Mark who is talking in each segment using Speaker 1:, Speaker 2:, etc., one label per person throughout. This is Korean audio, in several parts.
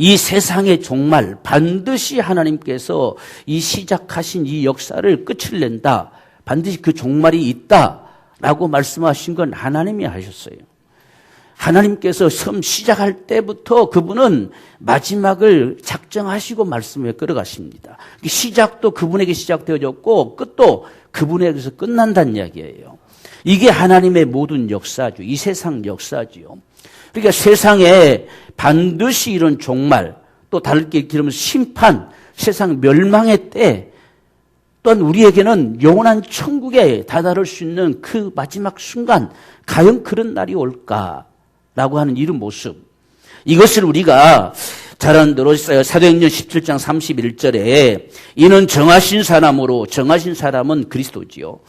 Speaker 1: 이 세상의 종말 반드시 하나님께서 이 시작하신 이 역사를 끝을 낸다. 반드시 그 종말이 있다라고 말씀하신 건 하나님이 하셨어요. 하나님께서 처음 시작할 때부터 그분은 마지막을 작정하시고 말씀에 끌어가십니다. 시작도 그분에게 시작되어졌고 끝도 그분에게서 끝난다는 이야기예요. 이게 하나님의 모든 역사죠. 이 세상 역사지요. 그러니까 세상에 반드시 이런 종말, 또 다르게 얘기하면 심판, 세상 멸망의 때, 또한 우리에게는 영원한 천국에 다다를 수 있는 그 마지막 순간, 과연 그런 날이 올까라고 하는 이런 모습. 이것을 우리가 잘 알고 있어요. 사도행전 17장 31절에 이는 정하신 사람으로, 정하신 사람은 그리스도지요.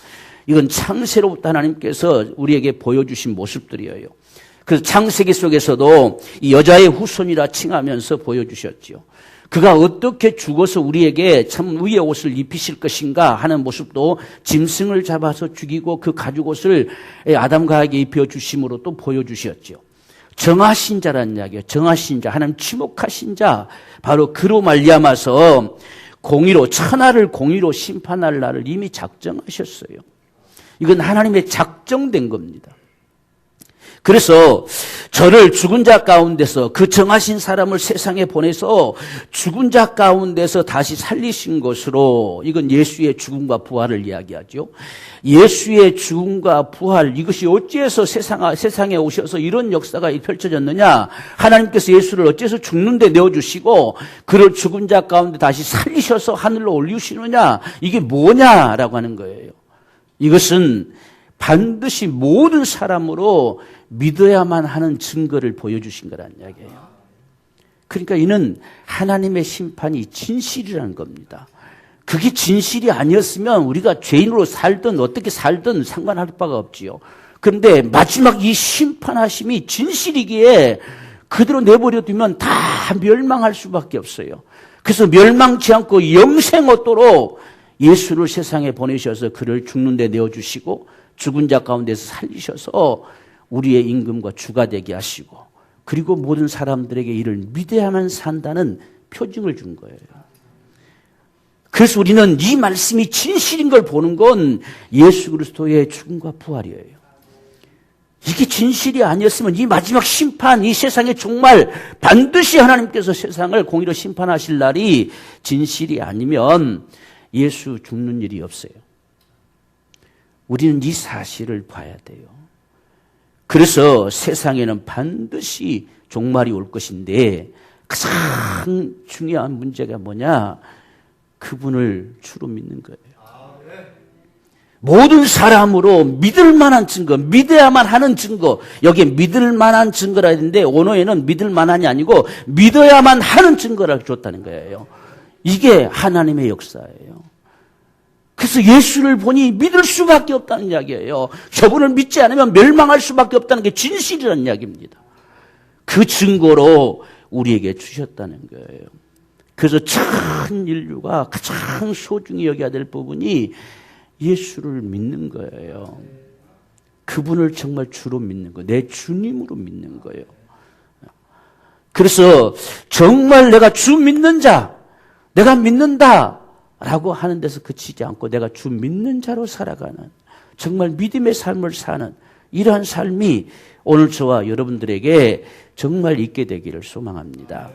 Speaker 1: 이건 창세로부터 하나님께서 우리에게 보여주신 모습들이에요. 그래서 창세기 속에서도 이 여자의 후손이라 칭하면서 보여주셨죠. 그가 어떻게 죽어서 우리에게 참 의의 옷을 입히실 것인가 하는 모습도 짐승을 잡아서 죽이고 그 가죽 옷을 아담과 하에게 입혀주심으로 또 보여주셨죠. 정하신 자라는 이야기예요. 정하신 자, 하나님 지목하신 자, 바로 그로 말미암아서 공의로, 천하를 공의로 심판할 날을 이미 작정하셨어요. 이건 하나님의 작정된 겁니다. 그래서 저를 죽은 자 가운데서 그 정하신 사람을 세상에 보내서 죽은 자 가운데서 다시 살리신 것으로, 이건 예수의 죽음과 부활을 이야기하죠. 예수의 죽음과 부활, 이것이 어찌해서 세상에 오셔서 이런 역사가 펼쳐졌느냐. 하나님께서 예수를 어찌해서 죽는 데 내어주시고 그를 죽은 자 가운데 다시 살리셔서 하늘로 올리시느냐. 이게 뭐냐라고 하는 거예요. 이것은 반드시 모든 사람으로 믿어야만 하는 증거를 보여주신 거라는 이야기예요. 그러니까 이는 하나님의 심판이 진실이라는 겁니다. 그게 진실이 아니었으면 우리가 죄인으로 살든 어떻게 살든 상관할 바가 없지요. 그런데 마지막 이 심판하심이 진실이기에 그대로 내버려 두면 다 멸망할 수밖에 없어요. 그래서 멸망치 않고 영생 얻도록 예수를 세상에 보내셔서 그를 죽는 데 내어주시고 죽은 자 가운데서 살리셔서 우리의 임금과 주가 되게 하시고, 그리고 모든 사람들에게 이를 믿어야만 산다는 표징을 준 거예요. 그래서 우리는 이 말씀이 진실인 걸 보는 건 예수 그리스도의 죽음과 부활이에요. 이게 진실이 아니었으면 이 마지막 심판, 이 세상의 종말, 반드시 하나님께서 세상을 공의로 심판하실 날이 진실이 아니면 예수 죽는 일이 없어요. 우리는 이 사실을 봐야 돼요. 그래서 세상에는 반드시 종말이 올 것인데 가장 중요한 문제가 뭐냐? 그분을 주로 믿는 거예요. 모든 사람으로 믿을 만한 증거, 믿어야만 하는 증거, 여기에 믿을 만한 증거라 했는데 원어에는 믿을 만한이 아니고 믿어야만 하는 증거라고 줬다는 거예요. 이게 하나님의 역사예요. 그래서 예수를 보니 믿을 수밖에 없다는 이야기예요. 저분을 믿지 않으면 멸망할 수밖에 없다는 게 진실이라는 이야기입니다. 그 증거로 우리에게 주셨다는 거예요. 그래서 전 인류가 가장 소중히 여겨야 될 부분이 예수를 믿는 거예요. 그분을 정말 주로 믿는 거예요. 내 주님으로 믿는 거예요. 그래서 정말 내가 주 믿는 자, 내가 믿는다 라고 하는 데서 그치지 않고 내가 주 믿는 자로 살아가는, 정말 믿음의 삶을 사는 이러한 삶이 오늘 저와 여러분들에게 정말 있게 되기를 소망합니다.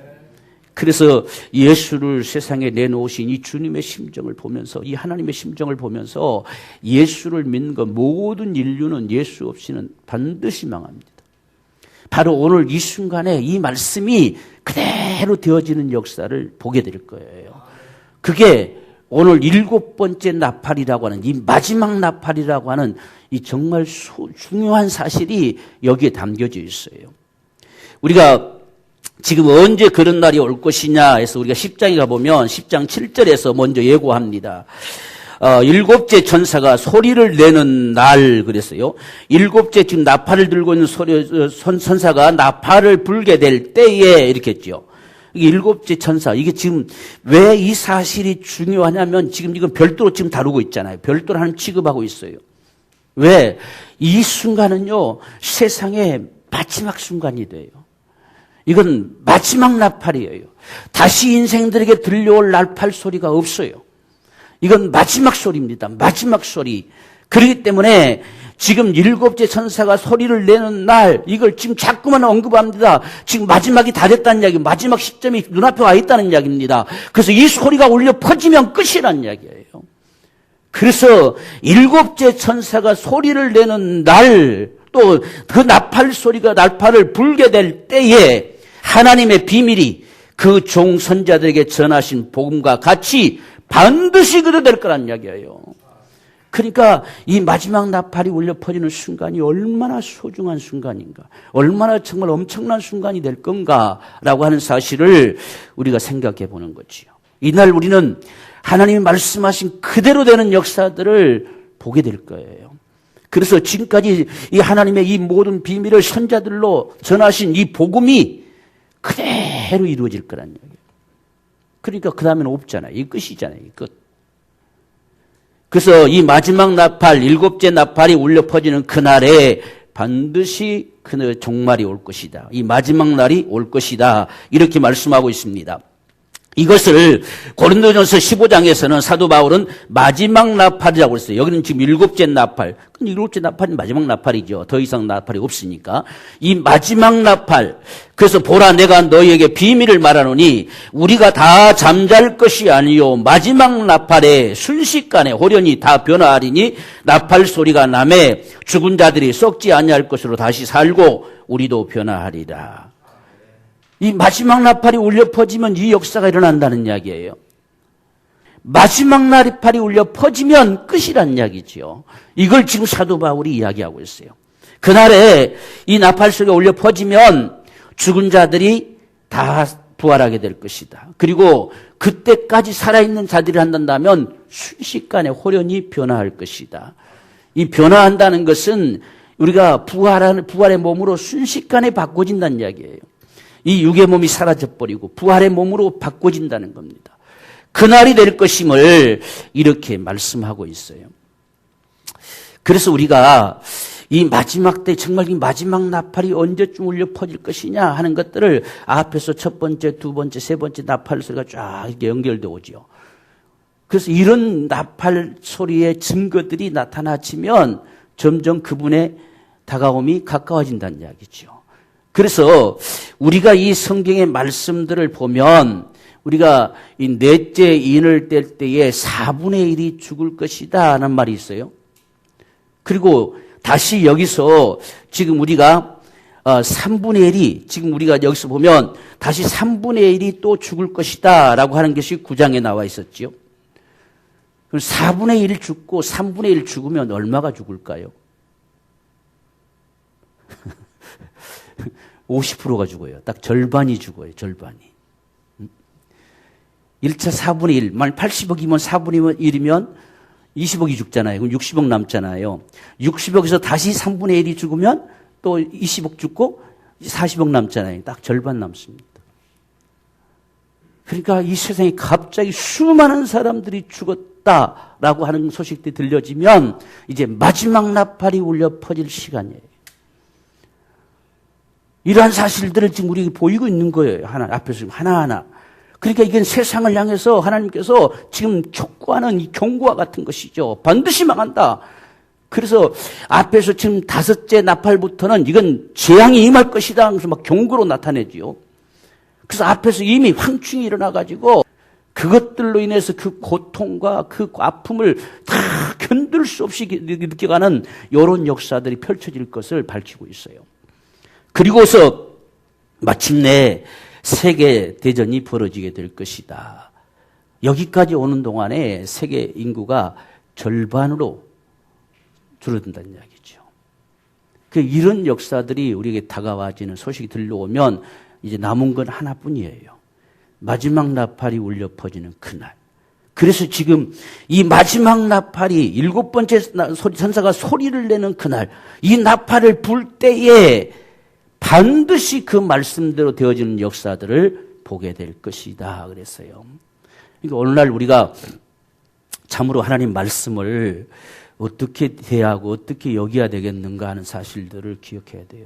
Speaker 1: 그래서 예수를 세상에 내놓으신 이 주님의 심정을 보면서, 이 하나님의 심정을 보면서 예수를 믿는 것, 모든 인류는 예수 없이는 반드시 망합니다. 바로 오늘 이 순간에 이 말씀이 그대로 되어지는 역사를 보게 될 거예요. 그게 오늘 7번째 나팔이라고 하는, 이 마지막 나팔이라고 하는 이 정말 중요한 사실이 여기에 담겨져 있어요. 우리가 지금 언제 그런 날이 올 것이냐 해서 우리가 10장에 가보면 10장 7절에서 먼저 예고합니다. 7째 천사가 소리를 내는 날 그랬어요. 7째 지금 나팔을 들고 있는 천사가 나팔을 불게 될 때에 이렇게 했죠. 이게 7째 천사, 이게 지금 왜 이 사실이 중요하냐면 지금 이건 별도로 지금 다루고 있잖아요. 별도로 하나님 취급하고 있어요. 왜? 이 순간은요, 세상의 마지막 순간이 돼요. 이건 마지막 나팔이에요. 다시 인생들에게 들려올 나팔 소리가 없어요. 이건 마지막 소리입니다. 마지막 소리. 그렇기 때문에 지금 일곱째 천사가 소리를 내는 날, 이걸 지금 자꾸만 언급합니다. 지금 마지막이 다 됐다는 이야기, 마지막 시점이 눈앞에 와 있다는 이야기입니다. 그래서 이 소리가 울려 퍼지면 끝이라는 이야기예요. 그래서 일곱째 천사가 소리를 내는 날, 또 그 나팔 소리가 나팔을 불게 될 때에 하나님의 비밀이 그 종 선자들에게 전하신 복음과 같이 반드시 그대로 될 거란 이야기예요. 그러니까 이 마지막 나팔이 울려 퍼지는 순간이 얼마나 소중한 순간인가, 얼마나 정말 엄청난 순간이 될 건가라고 하는 사실을 우리가 생각해 보는 거지요. 이날 우리는 하나님이 말씀하신 그대로 되는 역사들을 보게 될 거예요. 그래서 지금까지 이 하나님의 이 모든 비밀을 선자들로 전하신 이 복음이 그대로 이루어질 거란 얘기예요. 그러니까 그 다음에는 없잖아요. 이 끝이잖아요. 이 끝. 그래서 이 마지막 나팔, 일곱째 나팔이 울려 퍼지는 그날에 반드시 그 종말이 올 것이다. 이 마지막 날이 올 것이다. 이렇게 말씀하고 있습니다. 이것을 고린도전서 15장에서는 사도 바울은 마지막 나팔이라고 했어요. 여기는 지금 일곱째 나팔. 근데 일곱째 나팔이 마지막 나팔이죠. 더 이상 나팔이 없으니까. 이 마지막 나팔. 그래서 보라, 내가 너희에게 비밀을 말하노니 우리가 다 잠잘 것이 아니요 마지막 나팔에 순식간에 호련히 다 변화하리니 나팔 소리가 나매 죽은 자들이 썩지 아니할 것으로 다시 살고 우리도 변화하리라. 이 마지막 나팔이 울려 퍼지면 이 역사가 일어난다는 이야기예요. 마지막 나팔이 울려 퍼지면 끝이란 이야기죠. 이걸 지금 사도 바울이 이야기하고 있어요. 그날에 이 나팔 소리가 울려 퍼지면 죽은 자들이 다 부활하게 될 것이다. 그리고 그때까지 살아있는 자들이 한다면 순식간에 호련히 변화할 것이다. 이 변화한다는 것은 우리가 부활의 몸으로 순식간에 바꿔진다는 이야기예요. 이 육의 몸이 사라져버리고 부활의 몸으로 바꿔진다는 겁니다. 그날이 될 것임을 이렇게 말씀하고 있어요. 그래서 우리가 이 마지막 때 정말 이 마지막 나팔이 언제쯤 울려 퍼질 것이냐 하는 것들을 앞에서 첫 번째, 두 번째, 세 번째 나팔 소리가 쫙 이렇게 연결되어 오죠. 그래서 이런 나팔 소리의 증거들이 나타나지면 점점 그분의 다가옴이 가까워진다는 이야기죠. 그래서 우리가 이 성경의 말씀들을 보면 우리가 이 넷째 인을 뗄 때에 4분의 1이 죽을 것이다 하는 말이 있어요. 그리고 다시 여기서 지금 우리가 3분의 1이 지금 우리가 여기서 보면 다시 3분의 1이 또 죽을 것이다 라고 하는 것이 9장에 나와 있었지요. 그럼 4분의 1 죽고 3분의 1 죽으면 얼마가 죽을까요? 50%가 죽어요. 딱 절반이 죽어요. 절반이. 1차 4분의 1. 만약 80억이면 4분의 1이면 20억이 죽잖아요. 그럼 60억 남잖아요. 60억에서 다시 3분의 1이 죽으면 또 20억 죽고 40억 남잖아요. 딱 절반 남습니다. 그러니까 이 세상에 갑자기 수많은 사람들이 죽었다라고 하는 소식들이 들려지면 이제 마지막 나팔이 울려 퍼질 시간이에요. 이러한 사실들을 지금 우리에게 보이고 있는 거예요. 앞에서 지금 하나하나. 그러니까 이건 세상을 향해서 하나님께서 지금 촉구하는 이 경고와 같은 것이죠. 반드시 망한다. 그래서 앞에서 지금 5째 나팔부터는 이건 재앙이 임할 것이다. 그래서 막 경고로 나타내지요. 그래서 앞에서 이미 황충이 일어나가지고 그것들로 인해서 그 고통과 그 아픔을 다 견딜 수 없이 느껴가는 이런 역사들이 펼쳐질 것을 밝히고 있어요. 그리고서 마침내 세계 대전이 벌어지게 될 것이다. 여기까지 오는 동안에 세계 인구가 절반으로 줄어든다는 이야기죠. 이런 역사들이 우리에게 다가와지는 소식이 들려오면 이제 남은 건 하나뿐이에요. 마지막 나팔이 울려 퍼지는 그날. 그래서 지금 이 마지막 나팔이 7번째 천사가 소리를 내는 그날, 이 나팔을 불 때에 반드시 그 말씀대로 되어지는 역사들을 보게 될 것이다 그랬어요. 그러니까 오늘날 우리가 참으로 하나님 말씀을 어떻게 대하고 어떻게 여겨야 되겠는가 하는 사실들을 기억해야 돼요.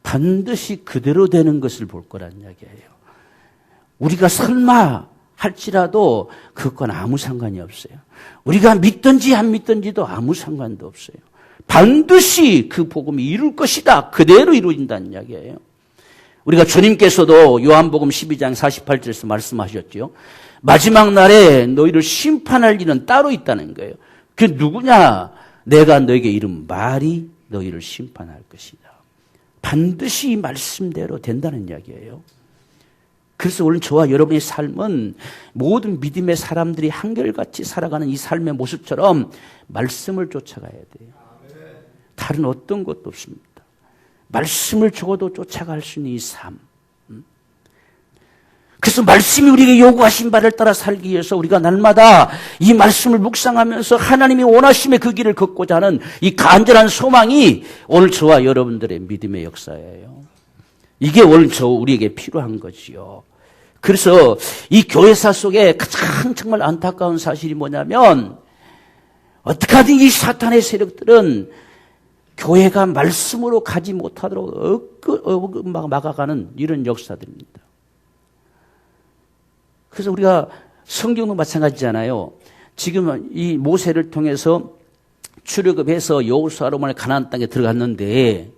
Speaker 1: 반드시 그대로 되는 것을 볼 거란 이야기예요. 우리가 설마 할지라도 그건 아무 상관이 없어요. 우리가 믿든지 안 믿든지도 아무 상관도 없어요. 반드시 그 복음이 이룰 것이다. 그대로 이루어진다는 이야기예요. 우리가 주님께서도 요한복음 12장 48절에서 말씀하셨죠. 마지막 날에 너희를 심판할 일은 따로 있다는 거예요. 그게 누구냐? 내가 너에게 이른 말이 너희를 심판할 것이다. 반드시 이 말씀대로 된다는 이야기예요. 그래서 오늘 저와 여러분의 삶은 모든 믿음의 사람들이 한결같이 살아가는 이 삶의 모습처럼 말씀을 쫓아가야 돼요. 다른 어떤 것도 없습니다. 말씀을 적어도 쫓아갈 수 있는 이 삶. 그래서 말씀이 우리에게 요구하신 바를 따라 살기 위해서 우리가 날마다 이 말씀을 묵상하면서 하나님이 원하심의 그 길을 걷고자 하는 이 간절한 소망이 오늘 저와 여러분들의 믿음의 역사예요. 이게 오늘 우리에게 필요한 거지요. 그래서 이 교회사 속에 가장 정말 안타까운 사실이 뭐냐면 어떻게 하든 이 사탄의 세력들은 교회가 말씀으로 가지 못하도록 막아가는 이런 역사들입니다. 그래서 우리가 성경도 마찬가지잖아요. 지금 이 모세를 통해서 출애굽해서 여호수아로 만에 가나안 땅에 들어갔는데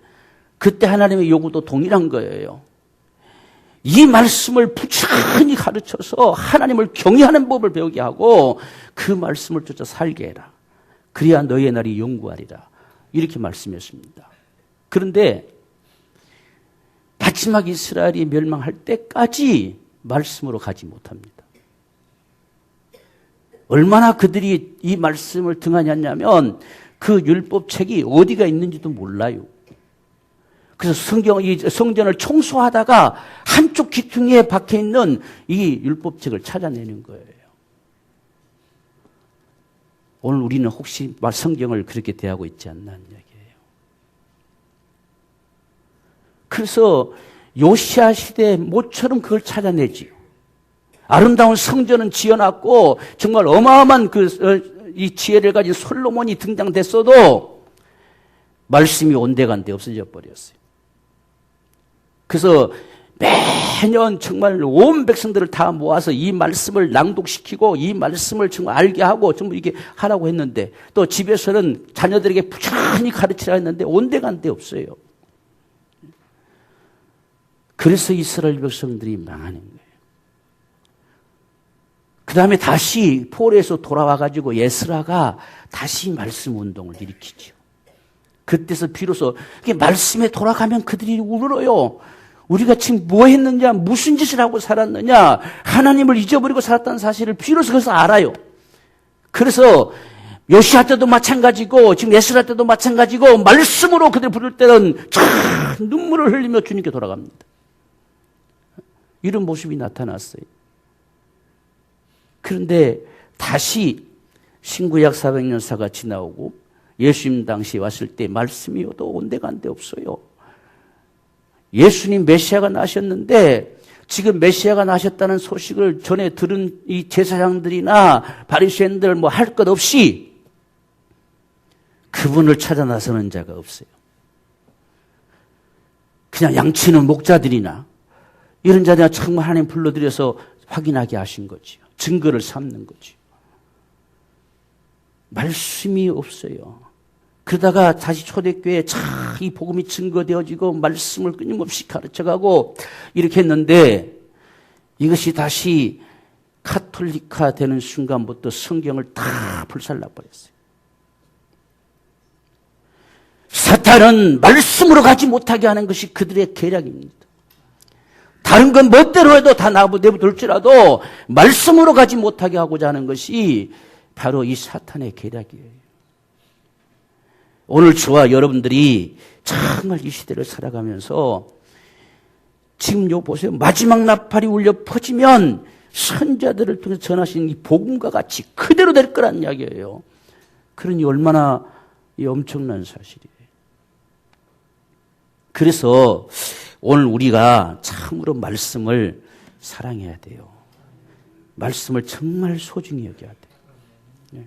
Speaker 1: 그때 하나님의 요구도 동일한 거예요. 이 말씀을 부지런히 가르쳐서 하나님을 경외하는 법을 배우게 하고 그 말씀을 쫓아 살게 해라. 그래야 너희의 날이 영구하리라. 이렇게 말씀했습니다. 그런데 마지막 이스라엘이 멸망할 때까지 말씀으로 가지 못합니다. 얼마나 그들이 이 말씀을 등한했냐면 그 율법책이 어디가 있는지도 몰라요. 그래서 성전을 청소하다가 한쪽 귀퉁이에 박혀 있는 이 율법책을 찾아내는 거예요. 오늘 우리는 혹시 성경을 그렇게 대하고 있지 않나는 얘기예요. 그래서 요시야 시대의 모처럼 그걸 찾아내지요. 아름다운 성전은 지어놨고 정말 어마어마한 이 지혜를 가진 솔로몬이 등장됐어도 말씀이 온데간데 없어져 버렸어요. 그래서 매년 정말 온 백성들을 다 모아서 이 말씀을 낭독시키고 이 말씀을 정말 알게 하고 정말 이게 하라고 했는데 또 집에서는 자녀들에게 부지런히 가르치라 했는데 온데간데 없어요. 그래서 이스라엘 백성들이 망하는 거예요. 그 다음에 다시 포로에서 돌아와가지고 에스라가 다시 말씀 운동을 일으키죠. 그때서 비로소 말씀에 돌아가면 그들이 울어요. 우리가 지금 뭐 했느냐, 무슨 짓을 하고 살았느냐, 하나님을 잊어버리고 살았다는 사실을 비로소 그래서 알아요. 그래서 요시야 때도 마찬가지고 지금 에스라 때도 마찬가지고 말씀으로 그들 부를 때는 참 눈물을 흘리며 주님께 돌아갑니다. 이런 모습이 나타났어요. 그런데 다시 신구약 400년사가 지나오고 예수님 당시 왔을 때 말씀이어도 온데간데 없어요. 예수님 메시아가 나셨는데 지금 메시아가 나셨다는 소식을 전에 들은 이 제사장들이나 바리새인들 뭐 할 것 없이 그분을 찾아 나서는 자가 없어요. 그냥 양치는 목자들이나 이런 자들이 정말 하나님 불러들여서 확인하게 하신 거지요. 증거를 삼는 거지요. 말씀이 없어요. 그러다가 다시 초대교회에 이 복음이 증거되어지고 말씀을 끊임없이 가르쳐가고 이렇게 했는데 이것이 다시 카톨릭화 되는 순간부터 성경을 다 불살라버렸어요. 사탄은 말씀으로 가지 못하게 하는 것이 그들의 계략입니다. 다른 건 멋대로 해도 다 내버려둘지라도 말씀으로 가지 못하게 하고자 하는 것이 바로 이 사탄의 계략이에요. 오늘 저와 여러분들이 정말 이 시대를 살아가면서 지금 요 보세요. 마지막 나팔이 울려 퍼지면 선자들을 통해서 전하신 이 복음과 같이 그대로 될 거란 이야기예요. 그러니 얼마나 이 엄청난 사실이에요. 그래서 오늘 우리가 참으로 말씀을 사랑해야 돼요. 말씀을 정말 소중히 여겨야 돼요.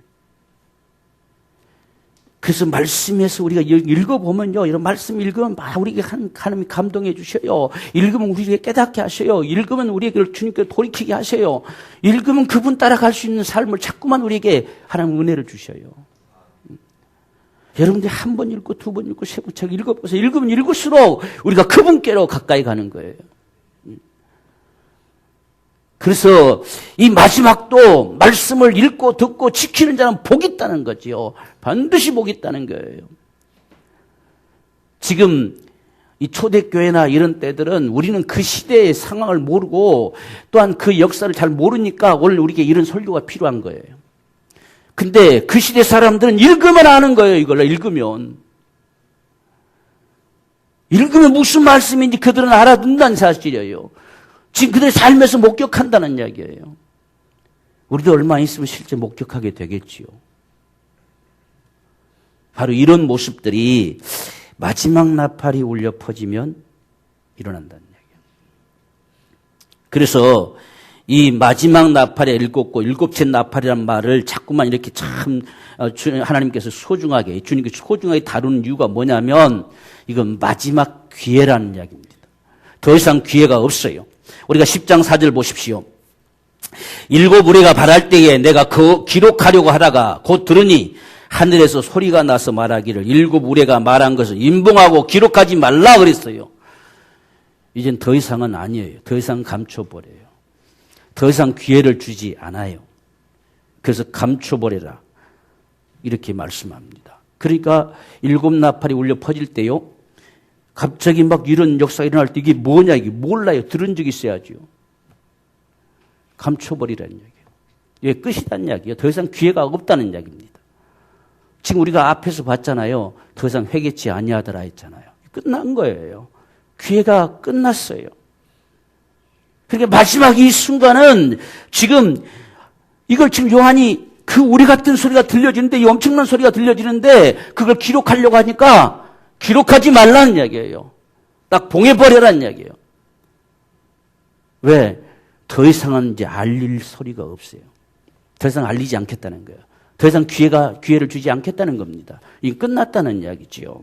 Speaker 1: 그래서 말씀에서 우리가 읽어보면요, 이런 말씀 읽으면 막 우리에게 하나님이 감동해 주셔요. 읽으면 우리에게 깨닫게 하셔요. 읽으면 우리에게 주님께 돌이키게 하셔요. 읽으면 그분 따라갈 수 있는 삶을 자꾸만 우리에게 하나님 은혜를 주셔요. 여러분들이 한 번 읽고 두 번 읽고 세 번 책 읽어보세요. 읽으면 읽을수록 우리가 그분께로 가까이 가는 거예요. 그래서 이 마지막도 말씀을 읽고 듣고 지키는 자는 복이 있다는 거지요. 반드시 복이 있다는 거예요. 지금 이 초대교회나 이런 때들은 우리는 그 시대의 상황을 모르고 또한 그 역사를 잘 모르니까 오늘 우리에게 이런 설교가 필요한 거예요. 근데 그 시대 사람들은 읽으면 아는 거예요. 이걸 읽으면 무슨 말씀인지 그들은 알아듣는다는 사실이에요. 지금 그들의 삶에서 목격한다는 이야기예요. 우리도 얼마 있으면 실제 목격하게 되겠지요. 바로 이런 모습들이 마지막 나팔이 울려 퍼지면 일어난다는 이야기예요. 그래서 이 마지막 나팔의 일곱째 나팔이라는 말을 자꾸만 이렇게 참 하나님께서 소중하게, 주님께서 소중하게 다루는 이유가 뭐냐면 이건 마지막 기회라는 이야기입니다. 더 이상 기회가 없어요. 우리가 10장 4절 보십시오. 일곱 우레가 발할 때에 내가 그 기록하려고 하다가 곧 들으니 하늘에서 소리가 나서 말하기를 일곱 우레가 말한 것을 인봉하고 기록하지 말라 그랬어요. 이젠 더 이상은 아니에요. 더 이상 감춰버려요. 더 이상 기회를 주지 않아요. 그래서 감춰버려라 이렇게 말씀합니다. 그러니까 일곱 나팔이 울려 퍼질 때요, 갑자기 막 이런 역사가 일어날 때 이게 뭐냐, 이게 몰라요. 들은 적이 있어야죠. 감춰버리라는 이야기예요. 이게 끝이라는 이야기예요. 더 이상 기회가 없다는 이야기입니다. 지금 우리가 앞에서 봤잖아요. 더 이상 회개치 아니하더라 했잖아요. 끝난 거예요. 기회가 끝났어요. 그러니까 마지막 이 순간은 지금 이걸 지금 요한이 그 우리 같은 소리가 들려지는데, 이 엄청난 소리가 들려지는데 그걸 기록하려고 하니까 기록하지 말라는 이야기예요. 딱 봉해버려라는 이야기예요. 왜? 더 이상은 이제 알릴 소리가 없어요. 더 이상 알리지 않겠다는 거예요. 더 이상 기회를 주지 않겠다는 겁니다. 이게 끝났다는 이야기지요.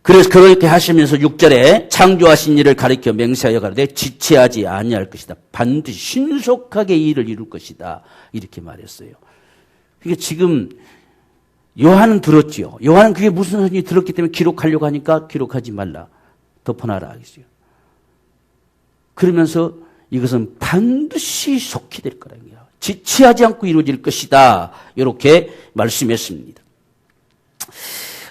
Speaker 1: 그래서 그렇게 하시면서 6절에 창조하신 일을 가리켜 맹세하여 가로되 지체하지 아니할 것이다. 반드시 신속하게 이 일을 이룰 것이다. 이렇게 말했어요. 그러니까 지금 요한은 들었지요. 요한은 그게 무슨 소리인지 들었기 때문에 기록하려고 하니까 기록하지 말라. 덮어놔라 하겠어요. 그러면서 이것은 반드시 속히 될 거라는 거예요. 지체하지 않고 이루어질 것이다. 이렇게 말씀했습니다.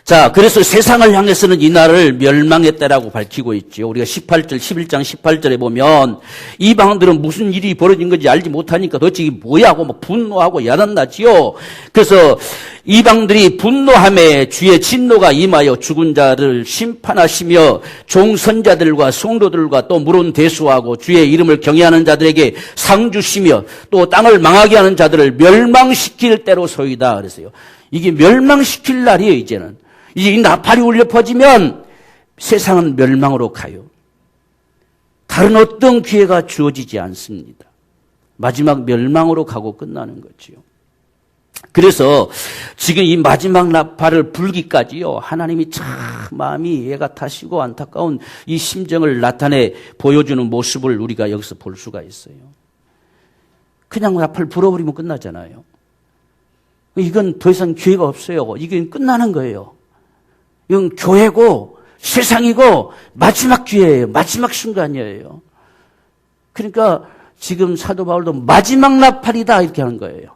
Speaker 1: 자, 그래서 세상을 향해서는 이 날을 멸망의 때라고 밝히고 있죠. 우리가 11장 18절에 보면 이방들은 무슨 일이 벌어진 건지 알지 못하니까 도대체 이게 뭐야 하고 막 분노하고 야단나지요. 그래서 이방들이 분노함에 주의 진노가 임하여 죽은 자를 심판하시며 종선자들과 성도들과 또 물론 대수하고 주의 이름을 경외하는 자들에게 상 주시며 또 땅을 망하게 하는 자들을 멸망시킬 때로소이다 그랬어요. 이게 멸망시킬 날이에요. 이제는. 이제 이 나팔이 울려 퍼지면 세상은 멸망으로 가요. 다른 어떤 기회가 주어지지 않습니다. 마지막 멸망으로 가고 끝나는 거지요. 그래서 지금 이 마지막 나팔을 불기까지요, 하나님이 참 마음이 애가 타시고 안타까운 이 심정을 나타내 보여주는 모습을 우리가 여기서 볼 수가 있어요. 그냥 나팔 불어버리면 끝나잖아요. 이건 더 이상 기회가 없어요. 이건 끝나는 거예요. 이건 교회고 세상이고 마지막 기회예요. 마지막 순간이에요. 그러니까 지금 사도 바울도 마지막 나팔이다 이렇게 하는 거예요.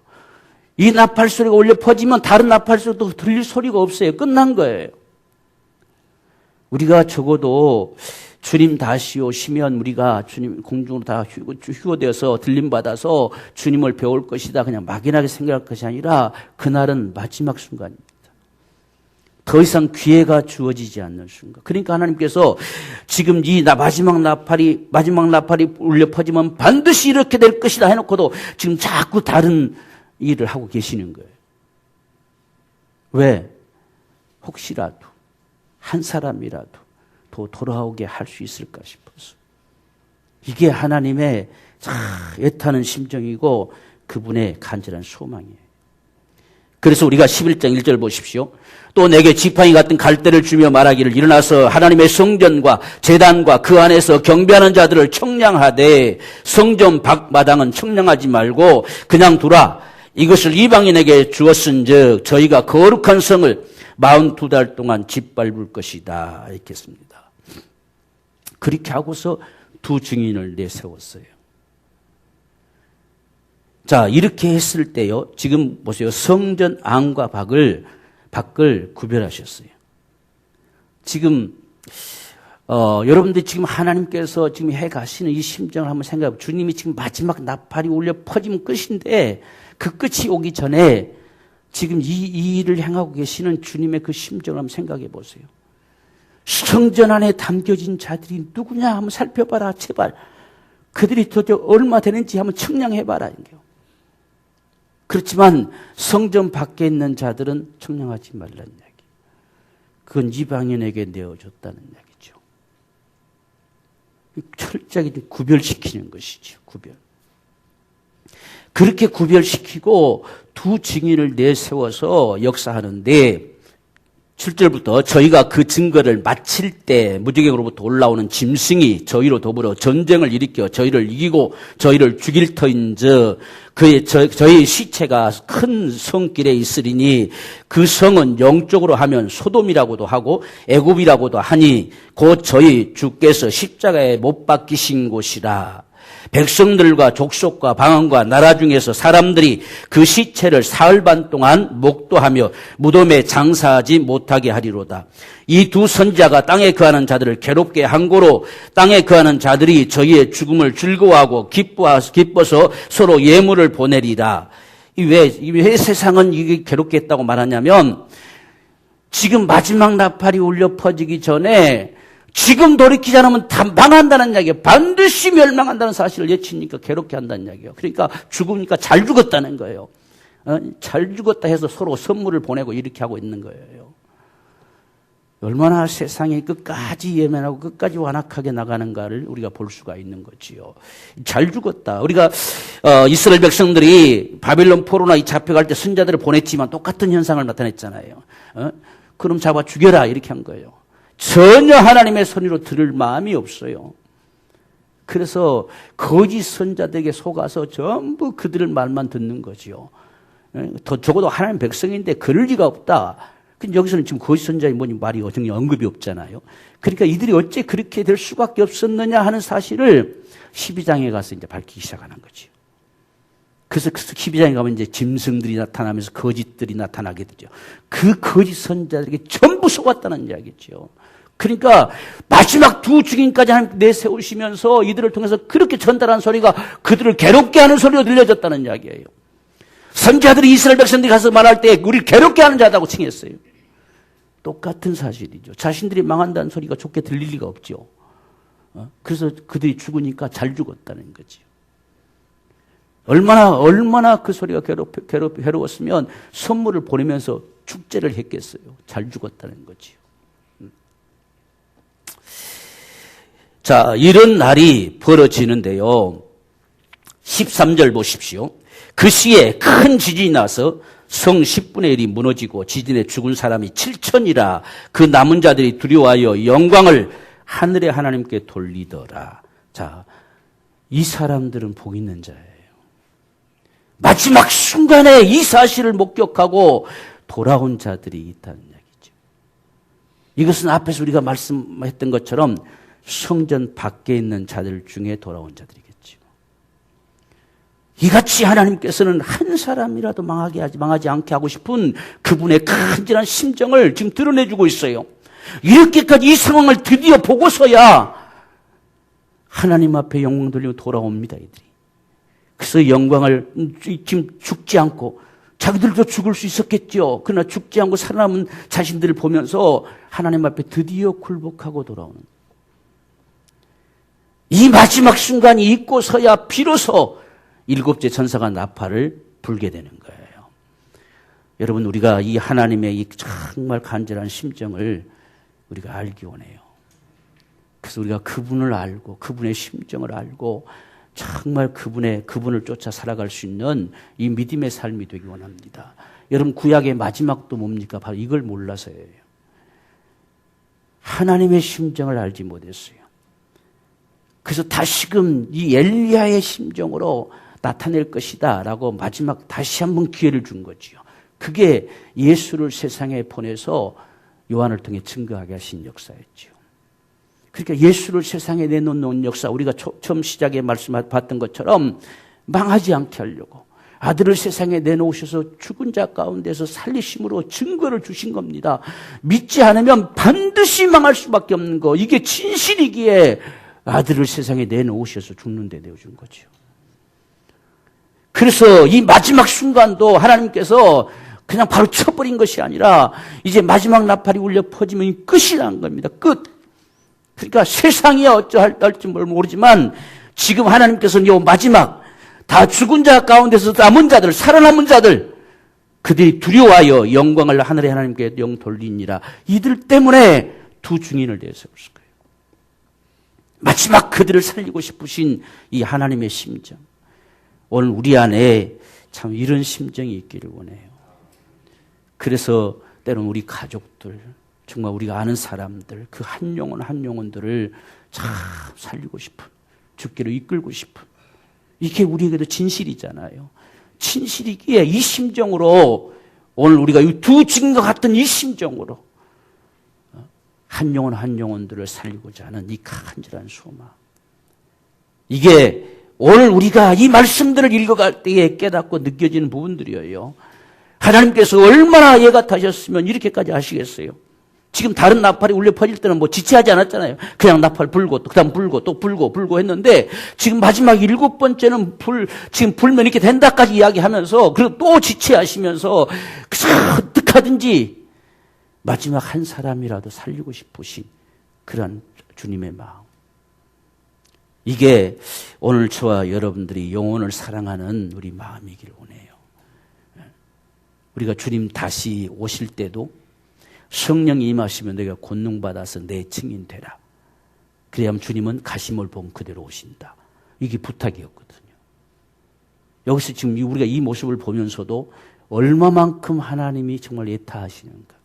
Speaker 1: 이 나팔 소리가 울려 퍼지면 다른 나팔 소리도 들릴 소리가 없어요. 끝난 거예요. 우리가 적어도 주님 다시 오시면 우리가 주님 공중으로 다 휴거되어서 들림받아서 주님을 배울 것이다 그냥 막연하게 생각할 것이 아니라 그날은 마지막 순간입니다. 더 이상 기회가 주어지지 않는 순간. 그러니까 하나님께서 지금 이 마지막 나팔이 울려 퍼지면 반드시 이렇게 될 것이다 해놓고도 지금 자꾸 다른 일을 하고 계시는 거예요. 왜? 혹시라도 한 사람이라도 더 돌아오게 할 수 있을까 싶어서. 이게 하나님의 애타는 심정이고 그분의 간절한 소망이에요. 그래서 우리가 11장 1절 보십시오. 또 내게 지팡이 같은 갈대를 주며 말하기를 일어나서 하나님의 성전과 제단과 그 안에서 경배하는 자들을 청량하되 성전 밖마당은 청량하지 말고 그냥 두라. 이것을 이방인에게 주었은즉 저희가 거룩한 성을 42달 동안 짓밟을 것이다. 이렇게 했습니다. 그렇게 하고서 두 증인을 내세웠어요. 자, 이렇게 했을 때요. 지금 보세요. 성전 안과 밖을 구별하셨어요. 지금 여러분들이 지금 하나님께서 지금 해 가시는 이 심정을 한번 생각해 보세요. 주님이 지금 마지막 나팔이 울려 퍼지면 끝인데 그 끝이 오기 전에 지금 이 일을 행하고 계시는 주님의 그 심정을 한번 생각해 보세요. 성전 안에 담겨진 자들이 누구냐 한번 살펴봐라. 제발. 그들이 도대체 얼마 되는지 한번 청량해봐라. 그렇지만 성전 밖에 있는 자들은 청량하지 말라는 이야기. 그건 이방인에게 내어줬다는 이야기죠. 철저하게 구별시키는 것이죠. 구별. 그렇게 구별시키고 두 증인을 내세워서 역사하는데 7절부터 저희가 그 증거를 마칠 때 무지개로부터 올라오는 짐승이 저희로 더불어 전쟁을 일으켜 저희를 이기고 저희를 죽일 터인즉 저희 시체가 큰 성길에 있으리니 그 성은 영적으로 하면 소돔이라고도 하고 애굽이라고도 하니 곧 저희 주께서 십자가에 못 박히신 곳이라. 백성들과 족속과 방언과 나라 중에서 사람들이 그 시체를 사흘 반 동안 목도하며 무덤에 장사하지 못하게 하리로다. 이 두 선지자가 땅에 거하는 자들을 괴롭게 한 고로 땅에 거하는 자들이 저희의 죽음을 즐거워하고 기뻐서 서로 예물을 보내리라. 왜 세상은 이게 괴롭게 했다고 말하냐면 지금 마지막 나팔이 울려 퍼지기 전에 지금 돌이키지 않으면 다 망한다는 이야기예요. 반드시 멸망한다는 사실을 예치니까 괴롭게 한다는 이야기예요. 그러니까 죽으니까 잘 죽었다는 거예요. 잘 죽었다 해서 서로 선물을 보내고 이렇게 하고 있는 거예요. 얼마나 세상이 끝까지 예민하고 끝까지 완악하게 나가는가를 우리가 볼 수가 있는 거지요. 잘 죽었다. 우리가 이스라엘 백성들이 바빌론 포로나 잡혀갈 때 선자들을 보냈지만 똑같은 현상을 나타냈잖아요. 그럼 잡아 죽여라 이렇게 한 거예요. 전혀 하나님의 선의로 들을 마음이 없어요. 그래서 거짓 선자들에게 속아서 전부 그들의 말만 듣는 거지요. 더 적어도 하나님 백성인데 그럴 리가 없다. 근데 여기서는 지금 거짓 선자의 뭐니 말이 전혀 언급이 없잖아요. 그러니까 이들이 어째 그렇게 될 수밖에 없었느냐 하는 사실을 12장에 가서 이제 밝히기 시작하는 거지요. 그래서 12장에 가면 이제 짐승들이 나타나면서 거짓들이 나타나게 되죠. 그 거짓 선자들에게 전부 속았다는 이야기죠. 그러니까 마지막 두 증인까지 하나님 내세우시면서 이들을 통해서 그렇게 전달한 소리가 그들을 괴롭게 하는 소리로 들려졌다는 이야기예요. 선지자들이 이스라엘 백성들이 가서 말할 때 우리를 괴롭게 하는 자다고 칭했어요. 똑같은 사실이죠. 자신들이 망한다는 소리가 좋게 들릴 리가 없죠. 그래서 그들이 죽으니까 잘 죽었다는 거죠. 얼마나 그 소리가 괴로웠으면 선물을 보내면서 축제를 했겠어요. 잘 죽었다는 거지요. 자, 이런 날이 벌어지는데요. 13절 보십시오. 그 시에 큰 지진이 나서 성 10분의 1이 무너지고 지진에 죽은 사람이 7천이라. 그 남은 자들이 두려워하여 영광을 하늘의 하나님께 돌리더라. 자, 이 사람들은 복 있는 자예요. 마지막 순간에 이 사실을 목격하고 돌아온 자들이 있다는 얘기죠. 이것은 앞에서 우리가 말씀했던 것처럼 성전 밖에 있는 자들 중에 돌아온 자들이겠죠. 이같이 하나님께서는 한 사람이라도 망하지 않게 하고 싶은 그분의 간절한 심정을 지금 드러내주고 있어요. 이렇게까지 이 상황을 드디어 보고서야 하나님 앞에 영광 돌리고 돌아옵니다, 이들이. 그래서 영광을 지금 죽지 않고 자기들도 죽을 수 있었겠죠. 그러나 죽지 않고 살아남은 자신들을 보면서 하나님 앞에 드디어 굴복하고 돌아오는 이 마지막 순간이 있고서야 비로소 일곱째 천사가 나팔을 불게 되는 거예요. 여러분, 우리가 이 하나님의 이 정말 간절한 심정을 우리가 알기 원해요. 그래서 우리가 그분을 알고 그분의 심정을 알고 정말 그분을 쫓아 살아갈 수 있는 이 믿음의 삶이 되기 원합니다. 여러분 구약의 마지막도 뭡니까? 바로 이걸 몰라서예요. 하나님의 심정을 알지 못했어요. 그래서 다시금 이 엘리야의 심정으로 나타낼 것이다 라고 마지막 다시 한번 기회를 준 거지요. 그게 예수를 세상에 보내서 요한을 통해 증거하게 하신 역사였죠. 그러니까 예수를 세상에 내놓는 역사, 우리가 처음 시작에 말씀봤던 것처럼 망하지 않게 하려고 아들을 세상에 내놓으셔서 죽은 자 가운데서 살리심으로 증거를 주신 겁니다. 믿지 않으면 반드시 망할 수밖에 없는 거, 이게 진실이기에 아들을 세상에 내놓으셔서 죽는 데 내어준 거죠. 그래서 이 마지막 순간도 하나님께서 그냥 바로 쳐버린 것이 아니라 이제 마지막 나팔이 울려 퍼지면 끝이라는 겁니다. 끝. 그러니까 세상이 어쩌할지 모르지만 지금 하나님께서는 이 마지막 다 죽은 자 가운데서 남은 자들, 살아남은 자들, 그들이 두려워하여 영광을 하늘의 하나님께 영 돌리니라. 이들 때문에 두 증인을 내세웠을 거예요. 마지막 그들을 살리고 싶으신 이 하나님의 심정. 오늘 우리 안에 참 이런 심정이 있기를 원해요. 그래서 때로는 우리 가족들, 정말 우리가 아는 사람들, 그 한 영혼들을 참 살리고 싶은, 죽기로 이끌고 싶은, 이게 우리에게도 진실이잖아요. 진실이기에 이 심정으로 오늘 우리가 이 두 증인과 같은 이 심정으로 한 영혼들을 살리고자 하는 이 간절한 소망. 이게 오늘 우리가 이 말씀들을 읽어갈 때에 깨닫고 느껴지는 부분들이에요. 하나님께서 얼마나 예같하셨으면 이렇게까지 하시겠어요. 지금 다른 나팔이 울려 퍼질 때는 뭐 지체하지 않았잖아요. 그냥 나팔 불고 또 그다음 불고 또 불고 했는데 지금 마지막 7번째는 지금 불면 이렇게 된다까지 이야기하면서 그리고 또 지체하시면서 어떡하든지 마지막 한 사람이라도 살리고 싶으신 그런 주님의 마음. 이게 오늘 저와 여러분들이 영혼을 사랑하는 우리 마음이기를 원해요. 우리가 주님 다시 오실 때도 성령이 임하시면 내가 권능받아서 내 증인 되라. 그래야만 주님은 가심을 본 그대로 오신다. 이게 부탁이었거든요. 여기서 지금 우리가 이 모습을 보면서도 얼마만큼 하나님이 정말 예타하시는가.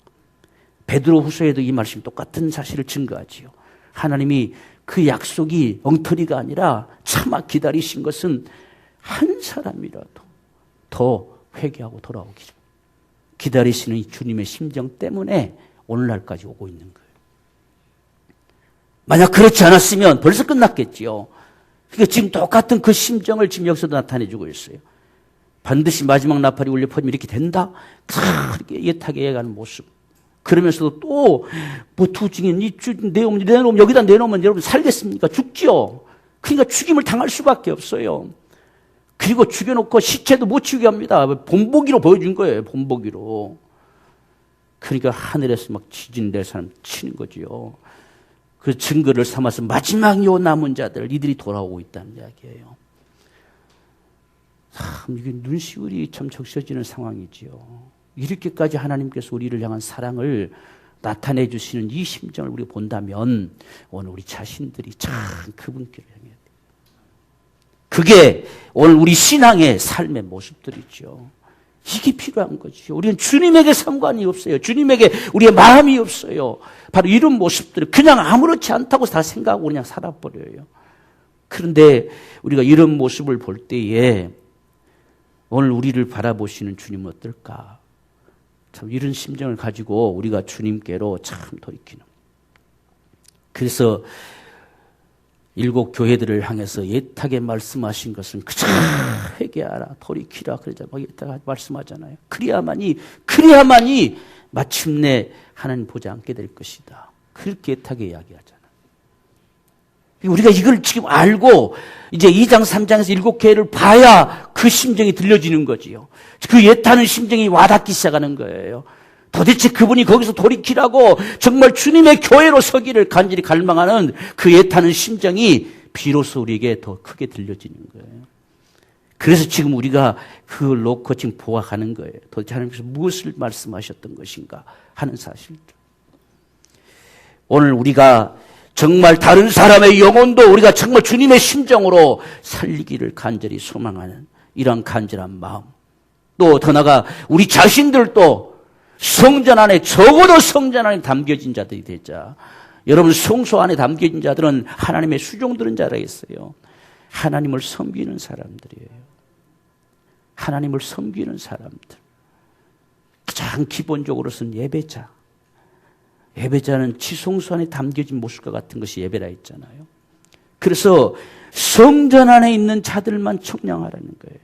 Speaker 1: 베드로 후서에도 이 말씀이 똑같은 사실을 증거하지요. 하나님이 그 약속이 엉터리가 아니라 참아 기다리신 것은 한 사람이라도 더 회개하고 돌아오기 전 기다리시는 이 주님의 심정 때문에 오늘날까지 오고 있는 거예요. 만약 그렇지 않았으면 벌써 끝났겠지요. 그러니까 지금 똑같은 그 심정을 지금 여기서도 나타내주고 있어요. 반드시 마지막 나팔이 울려 퍼지면 이렇게 된다? 그렇게 예타게 해가는 모습. 그러면서도 또 뭐 두 증인 내놓으면 여기다 내놓으면 여러분 살겠습니까? 죽지요. 그러니까 죽임을 당할 수밖에 없어요. 그리고 죽여놓고 시체도 못 치우게 합니다. 본보기로 보여준 거예요. 본보기로. 그러니까 하늘에서 막 지진 낼 사람 치는 거지요. 그 증거를 삼아서 마지막 요 남은 자들 이들이 돌아오고 있다는 이야기예요. 참 이게 눈시울이 참 적셔지는 상황이지요. 이렇게까지 하나님께서 우리를 향한 사랑을 나타내 주시는 이 심정을 우리가 본다면 오늘 우리 자신들이 참 그분께를 향해야 돼요. 그게 오늘 우리 신앙의 삶의 모습들이죠. 이게 필요한 거죠. 우리는 주님에게 상관이 없어요. 주님에게 우리의 마음이 없어요. 바로 이런 모습들을 그냥 아무렇지 않다고 다 생각하고 그냥 살아버려요. 그런데 우리가 이런 모습을 볼 때에 오늘 우리를 바라보시는 주님은 어떨까? 참 이런 심정을 가지고 우리가 주님께로 참 돌이키는. 그래서 7 교회들을 향해서 예타게 말씀하신 것은 그저 회개하라, 돌이키라 그러자 막 예타게 말씀하잖아요. 그래야만이 마침내 하나님 보지 않게 될 것이다. 그렇게 예타게 이야기하잖아요. 우리가 이걸 지금 알고 이제 2장 3장에서 7 교회를 봐야 그 심정이 들려지는 거지요. 그 예타는 심정이 와닿기 시작하는 거예요. 도대체 그분이 거기서 돌이키라고 정말 주님의 교회로 서기를 간절히 갈망하는 그 예타는 심정이 비로소 우리에게 더 크게 들려지는 거예요. 그래서 지금 우리가 그걸 놓고 지금 보아가는 거예요. 도대체 하나님께서 무엇을 말씀하셨던 것인가 하는 사실들. 오늘 우리가 정말 다른 사람의 영혼도 우리가 정말 주님의 심정으로 살리기를 간절히 소망하는 이러한 간절한 마음. 또 더 나아가 우리 자신들도 성전 안에, 적어도 성전 안에 담겨진 자들이 되자. 여러분, 성소 안에 담겨진 자들은 하나님의 수종들은 자라겠어요. 하나님을 섬기는 사람들이에요. 하나님을 섬기는 사람들. 가장 기본적으로서는 예배자. 예배자는 지성소 안에 담겨진 모습과 같은 것이 예배라 했잖아요. 그래서 성전 안에 있는 자들만 청량하라는 거예요.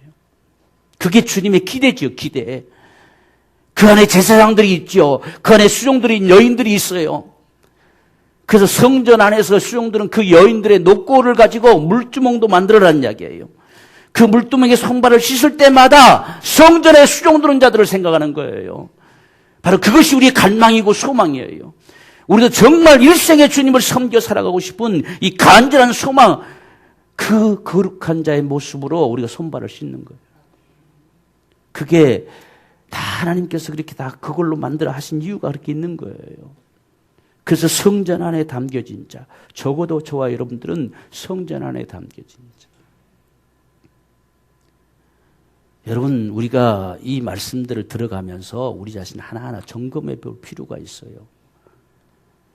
Speaker 1: 그게 주님의 기대지요, 기대. 그 안에 제사장들이 있죠. 그 안에 수종들이, 여인들이 있어요. 그래서 성전 안에서 수종들은 그 여인들의 녹고를 가지고 물두멍도 만들어라는 이야기예요. 그 물두멍에 손발을 씻을 때마다 성전의 수종들은 자들을 생각하는 거예요. 바로 그것이 우리의 갈망이고 소망이에요. 우리도 정말 일생에 주님을 섬겨 살아가고 싶은 이 간절한 소망, 그 거룩한 자의 모습으로 우리가 손발을 씻는 거예요. 그게 다 하나님께서 그렇게 다 그걸로 만들어 하신 이유가 그렇게 있는 거예요. 그래서 성전 안에 담겨진 자, 적어도 저와 여러분들은 성전 안에 담겨진 자. 여러분, 우리가 이 말씀들을 들어가면서 우리 자신 하나하나 점검해 볼 필요가 있어요.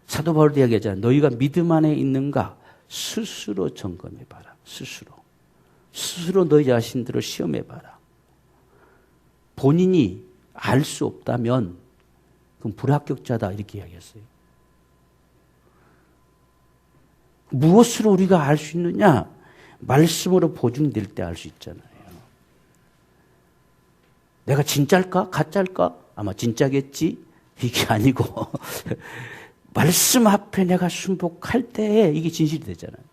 Speaker 1: 사도 바울도 이야기하잖아요. 너희가 믿음 안에 있는가? 스스로 점검해 봐라. 스스로 너희 자신들을 시험해 봐라. 본인이 알 수 없다면 그럼 불합격자다 이렇게 이야기했어요. 무엇으로 우리가 알 수 있느냐? 말씀으로 보증될 때 알 수 있잖아요. 내가 진짜일까? 가짜일까? 아마 진짜겠지? 이게 아니고 말씀 앞에 내가 순복할 때에 이게 진실이 되잖아요.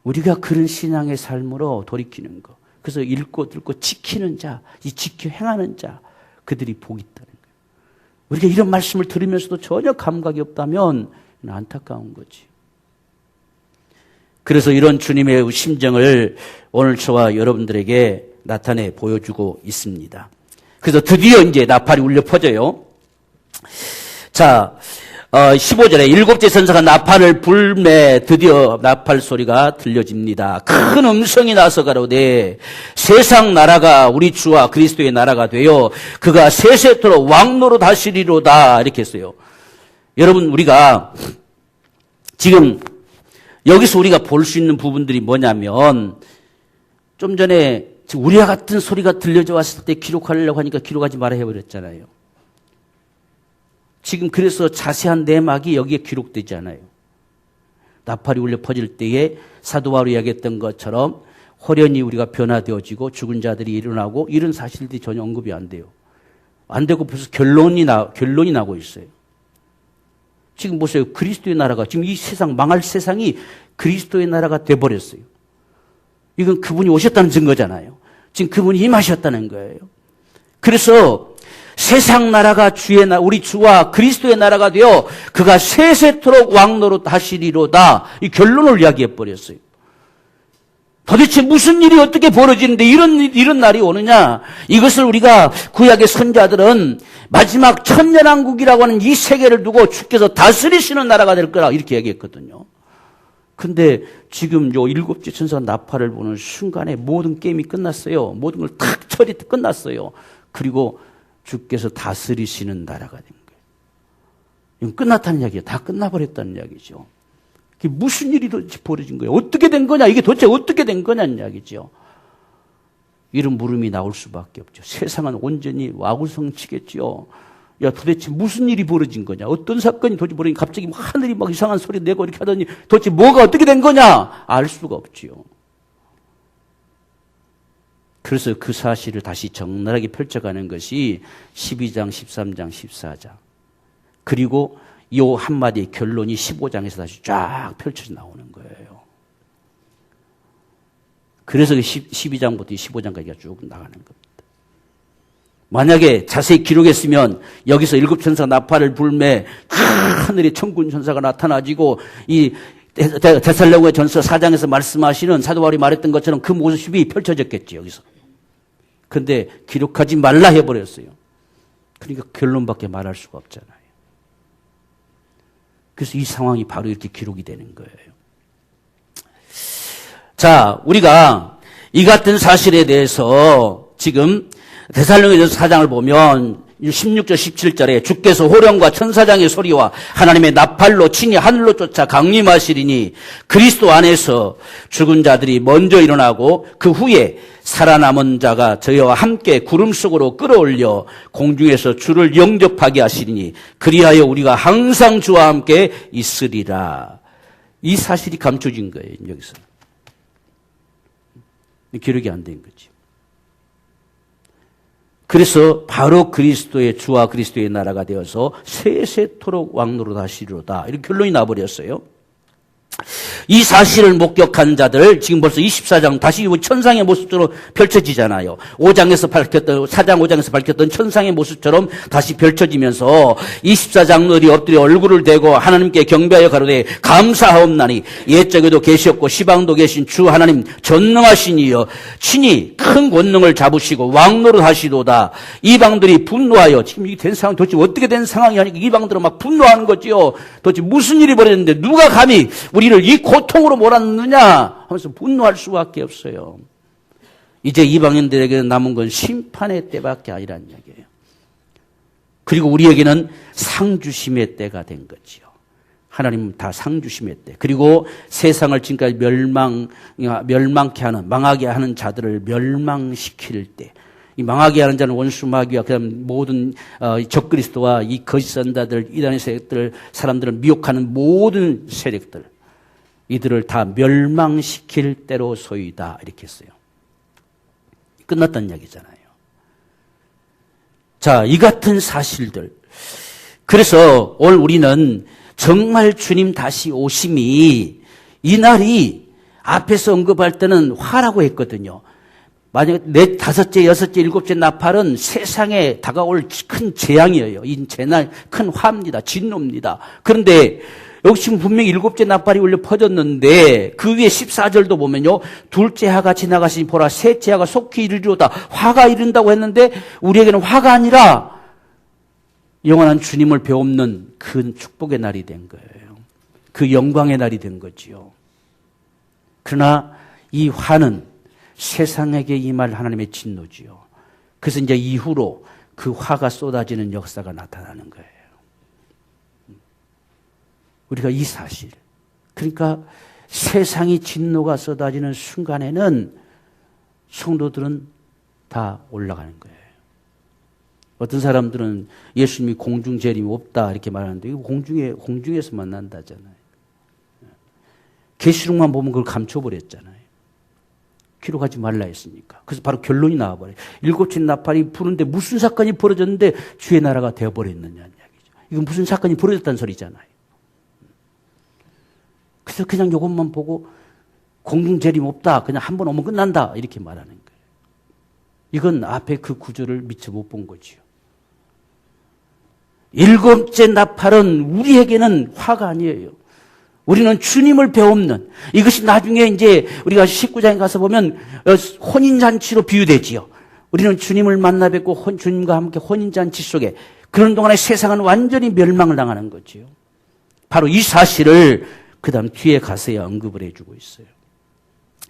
Speaker 1: 우리가 그런 신앙의 삶으로 돌이키는 거. 그래서 읽고 듣고 지키는 자, 이 지켜 행하는 자, 그들이 복이 있다는 거예요. 우리가 이런 말씀을 들으면서도 전혀 감각이 없다면 안타까운 거지. 그래서 이런 주님의 심정을 오늘 저와 여러분들에게 나타내 보여주고 있습니다. 그래서 드디어 이제 나팔이 울려 퍼져요. 자, 15절에 일곱째 천사가 나팔을 불매 드디어 나팔 소리가 들려집니다. 큰 음성이 나서 가로되 세상 나라가 우리 주와 그리스도의 나라가 되어 그가 세세토록 왕노로 다스리로다 이렇게 했어요. 여러분, 우리가 지금 여기서 우리가 볼 수 있는 부분들이 뭐냐면 좀 전에 우리와 같은 소리가 들려져 왔을 때 기록하려고 하니까 기록하지 말아 해버렸잖아요. 지금 그래서 자세한 내막이 여기에 기록되지 않아요. 나팔이 울려 퍼질 때에 사도 바울이 이야기했던 것처럼 호련히 우리가 변화되어지고 죽은 자들이 일어나고 이런 사실들이 전혀 언급이 안 돼요. 안 되고 벌써 결론이 나고 있어요. 지금 보세요. 그리스도의 나라가 지금 이 세상 망할 세상이 그리스도의 나라가 돼버렸어요. 이건 그분이 오셨다는 증거잖아요. 지금 그분이 임하셨다는 거예요. 그래서 세상 나라가 우리 주와 그리스도의 나라가 되어 그가 세세토록 왕노로 다스리로다. 이 결론을 이야기해 버렸어요. 도대체 무슨 일이 어떻게 벌어지는데 이런 날이 오느냐? 이것을 우리가 구약의 선자들은 마지막 천년왕국이라고 하는 이 세계를 두고 주께서 다스리시는 나라가 될 거라 이렇게 얘기했거든요. 근데 지금 요 일곱째 천사 나팔을 보는 순간에 모든 게임이 끝났어요. 모든 걸 탁 처리 끝났어요. 그리고 주께서 다스리시는 나라가 된 거예요. 이건 끝났다는 이야기예요. 다 끝나버렸다는 이야기죠. 그게 무슨 일이 도대체 벌어진 거예요? 어떻게 된 거냐? 이게 도대체 어떻게 된 거냐는 이야기죠. 이런 물음이 나올 수밖에 없죠. 세상은 온전히 와구성치겠죠. 야, 도대체 무슨 일이 벌어진 거냐? 어떤 사건이 도대체 벌어진 갑자기 하늘이 막 이상한 소리 내고 이렇게 하더니 도대체 뭐가 어떻게 된 거냐? 알 수가 없지요. 그래서 그 사실을 다시 적나라하게 펼쳐가는 것이 12장, 13장, 14장. 그리고 이 한마디의 결론이 15장에서 다시 쫙 펼쳐져 나오는 거예요. 그래서 12장부터 15장까지가 쭉 나가는 겁니다. 만약에 자세히 기록했으면 여기서 일곱 천사 나팔을 불매 하늘에 천군 천사가 나타나지고 이 데살로니가 전서 4장에서 말씀하시는 사도 바울이 말했던 것처럼 그 모습이 펼쳐졌겠지 여기서. 근데 기록하지 말라 해버렸어요. 그러니까 결론밖에 말할 수가 없잖아요. 그래서 이 상황이 바로 이렇게 기록이 되는 거예요. 자, 우리가 이 같은 사실에 대해서 지금 데살로니가서 4장을 보면 16절 17절에 주께서 호령과 천사장의 소리와 하나님의 나팔로 친히 하늘로 쫓아 강림하시리니 그리스도 안에서 죽은 자들이 먼저 일어나고 그 후에 살아남은 자가 저희와 함께 구름 속으로 끌어올려 공중에서 주를 영접하게 하시리니 그리하여 우리가 항상 주와 함께 있으리라. 이 사실이 감춰진 거예요. 여기서. 기록이 안 된 거지. 그래서 바로 그리스도의 주와 그리스도의 나라가 되어서 세세토록 왕노릇 하시리로다. 이렇게 결론이 나버렸어요. 이 사실을 목격한 자들 지금 벌써 24장 다시 천상의 모습처럼 펼쳐지잖아요. 5장에서 밝혔던 4장 5장에서 밝혔던 천상의 모습처럼 다시 펼쳐지면서 24장들이 엎드려 얼굴을 대고 하나님께 경배하여 가로되 감사하옵나니 옛적에도 계셨고 시방도 계신 주 하나님 전능하신 이여 친히 큰 권능을 잡으시고 왕노릇 하시도다. 이방들이 분노하여 지금 이게 된 상황 도대체 어떻게 된 상황이 아니까 이방들은 막 분노하는 거지요. 도대체 무슨 일이 벌어졌는데 누가 감히 우리를 이 고통으로 몰았느냐 하면서 분노할 수밖에 없어요. 이제 이방인들에게는 남은 건 심판의 때밖에 아니란 이야기예요. 그리고 우리에게는 상주심의 때가 된 거지요. 하나님은 다 상주심의 때. 그리고 세상을 지금까지 멸망케 하는, 망하게 하는 자들을 멸망시킬 때. 이 망하게 하는 자는 원수 마귀와 그다음 모든 적그리스도와 이 거짓 선자들, 이단의 세력들, 사람들을 미혹하는 모든 세력들. 이들을 다 멸망시킬 때로 소이다. 이렇게 했어요. 끝났다는 이야기잖아요. 자, 이 같은 사실들. 그래서 오늘 우리는 정말 주님 다시 오심이 이 날이 앞에서 언급할 때는 화라고 했거든요. 만약에 넷, 다섯째, 여섯째, 일곱째 나팔은 세상에 다가올 큰 재앙이에요. 이 재난, 큰 화입니다. 진노입니다. 그런데 여기 지금 분명히 일곱째 나팔이 울려 퍼졌는데 그 위에 14절도 보면요. 둘째 하가 지나가시니 보라 셋째 하가 속히 이르리로다. 화가 이른다고 했는데 우리에게는 화가 아니라 영원한 주님을 배움는 그 축복의 날이 된 거예요. 그 영광의 날이 된 거지요. 그러나 이 화는 세상에게 임할 하나님의 진노지요. 그래서 이제 이후로 그 화가 쏟아지는 역사가 나타나는 거예요. 우리가 이 사실, 그러니까 세상이 진노가 쏟아지는 순간에는 성도들은 다 올라가는 거예요. 어떤 사람들은 예수님이 공중 재림이 없다 이렇게 말하는데 이거 공중에서 만난다잖아요. 계시록만 보면 그걸 감춰버렸잖아요. 기록하지 말라 했으니까. 그래서 바로 결론이 나와버려요. 일곱째 나팔이 부는데 무슨 사건이 벌어졌는데 주의 나라가 되어버렸느냐는 이야기죠. 이건 무슨 사건이 벌어졌다는 소리잖아요. 그래서 그냥 이것만 보고 공중 재림 없다. 그냥 한 번 오면 끝난다. 이렇게 말하는 거예요. 이건 앞에 그 구조를 미처 못 본 거지요. 일곱째 나팔은 우리에게는 화가 아니에요. 우리는 주님을 배움는 이것이 나중에 이제 우리가 19장에 가서 보면 혼인잔치로 비유되지요. 우리는 주님을 만나 뵙고 주님과 함께 혼인잔치 속에 그런 동안에 세상은 완전히 멸망을 당하는 거지요. 바로 이 사실을 그 다음 뒤에 가서야 언급을 해주고 있어요.